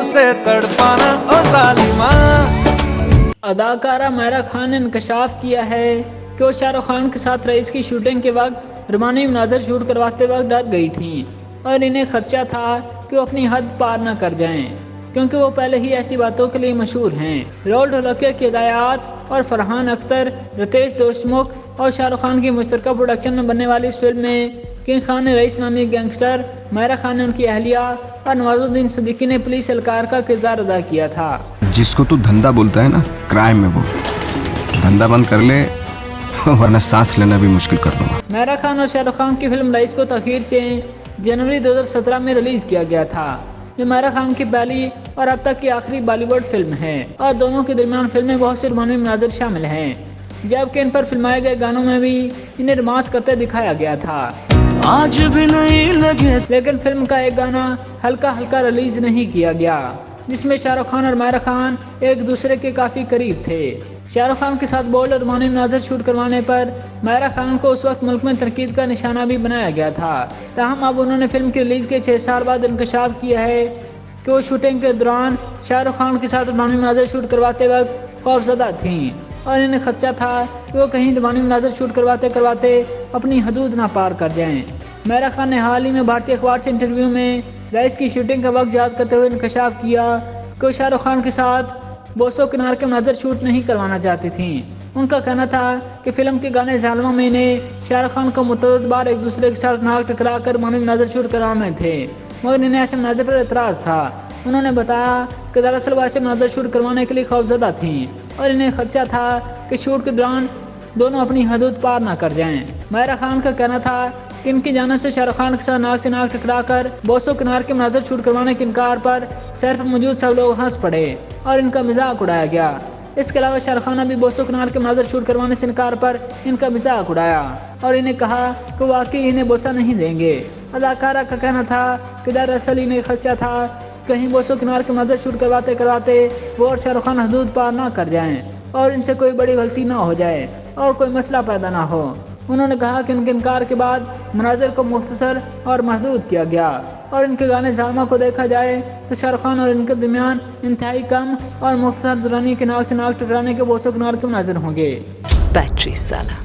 से तड़पाना ओ जालिमा। अदाकारा मायरा खान ने इंकशाफ किया है कि वो शाहरुख खान के साथ रईस की शूटिंग के वक्त रुमानी मनाजर शूट करवाते वक्त डर गई थीं और इन्हें खदशा था कि वो अपनी हद पार न कर जाएं, क्योंकि वो पहले ही ऐसी बातों के लिए मशहूर हैं। राहुल ढोलकिया की हिदायत और फरहान अख्तर, रितेश देशमुख और शाहरुख खान की मुश्तरका प्रोडक्शन में बनने वाली इस फिल्म में किंग खान ने रईस नामी गैंगस्टर, मायरा खान ने उनकी अहलिया और नवाजुद्दीन सिद्दीकी ने पुलिस एहलकार का किरदार अदा किया था। जिसको तू धंधा बोलता है ना, क्राइम में वो धंधा बंद कर ले वरना सांस लेना भी मुश्किल कर दूंगा। मायरा खान और शाहरुख खान की फिल्म रईस को तखीर से जनवरी 2017 में रिलीज किया गया था, जो मायरा खान की पहली और अब तक की आखिरी बॉलीवुड फिल्म है और दोनों के दरमियान फिल्म में बहुत से रोमानी मनाज़िर शामिल हैं, जबकि इन पर फिल्माए गए गानों में भी इन्हें रोमांस करते दिखाया गया था। आज भी नहीं लगे, लेकिन फिल्म का एक गाना हल्का हल्का रिलीज नहीं किया गया, जिसमें शाहरुख खान और मायरा खान एक दूसरे के काफी करीब थे। शाहरुख खान के साथ बोल्ड और रोमानी मनाज़िर शूट करवाने पर मायरा खान को उस वक्त मुल्क में तनकीद का निशाना भी बनाया गया था। ताहम अब उन्होंने फिल्म की रिलीज के 6 साल बाद इंकशाफ किया है कि वो शूटिंग के दौरान शाहरुख खान के साथ रोमानी मनाज़िर शूट करवाते वक्त खौफजदा थीं और इन्हें खदशा था कि वो कहीं रोमानी मनाज़िर शूट करवाते करवाते अपनी हदूद ना पार कर जाएं। मायरा खान ने हाल ही में भारतीय अखबार से इंटरव्यू में रईस की शूटिंग का वक्त याद करते हुए इंकशाफ किया कि वो शाहरुख खान के साथ बोसो किनार के मनाज़िर शूट नहीं करवाना चाहती थीं। उनका कहना था कि फिल्म के गाने ज़ालिमा में इन्हें शाहरुख खान को मुतअद्दिद बार एक दूसरे के साथ नाक टकरा कर रोमानी मनाज़िर शूट करवाने थे, मगर इन्हें ऐसे मनाज़िर पर एतराज़ था। उन्होंने बताया कि दरअसल वो ऐसे मनाज़िर शूट करवाने के लिए खौफजदा थीं और इन्हें खदशा था कि शूट के दौरान दोनों अपनी हदूद पार ना कर जाएं। मायरा खान का कहना था कि इनकी जानिब से शाहरुख खान के साथ नाक से नाक टकरा कर बोसो किनार के मनाज़िर शूट करवाने के इनकार पर सैर पर मौजूद सब लोग हंस पड़े और इनका मजाक उड़ाया गया। इसके अलावा शाहरुख खान ने भी बोसो किनार के मनाज़िर शूट करवाने से इनकार पर इनका मजाक उड़ाया और इन्हें कहा कि वाकई इन्हें बोसा नहीं देंगे। अदाकारा का कहना था कि दरअसल इन्हें खदशा था कहीं बोसो किनार के मनाज़िर शूट करवाते करवाते वो और शाहरुख खान हदूद पार ना कर जाएं और इनसे कोई बड़ी गलती ना हो जाए और कोई मसला पैदा ना हो। उन्होंने कहा कि उनके इनकार के बाद मनाज़िर को मुख्तसर और महदूद किया गया और इनके गाने ज़ालिमा को देखा जाए तो शाहरुख खान और इनके दरमियान इंतहाई कम और मुख्तसर दुरानी के नाक से नाक टकराने के बोसो किनार के मनाज़िर होंगे। बैटरी साला।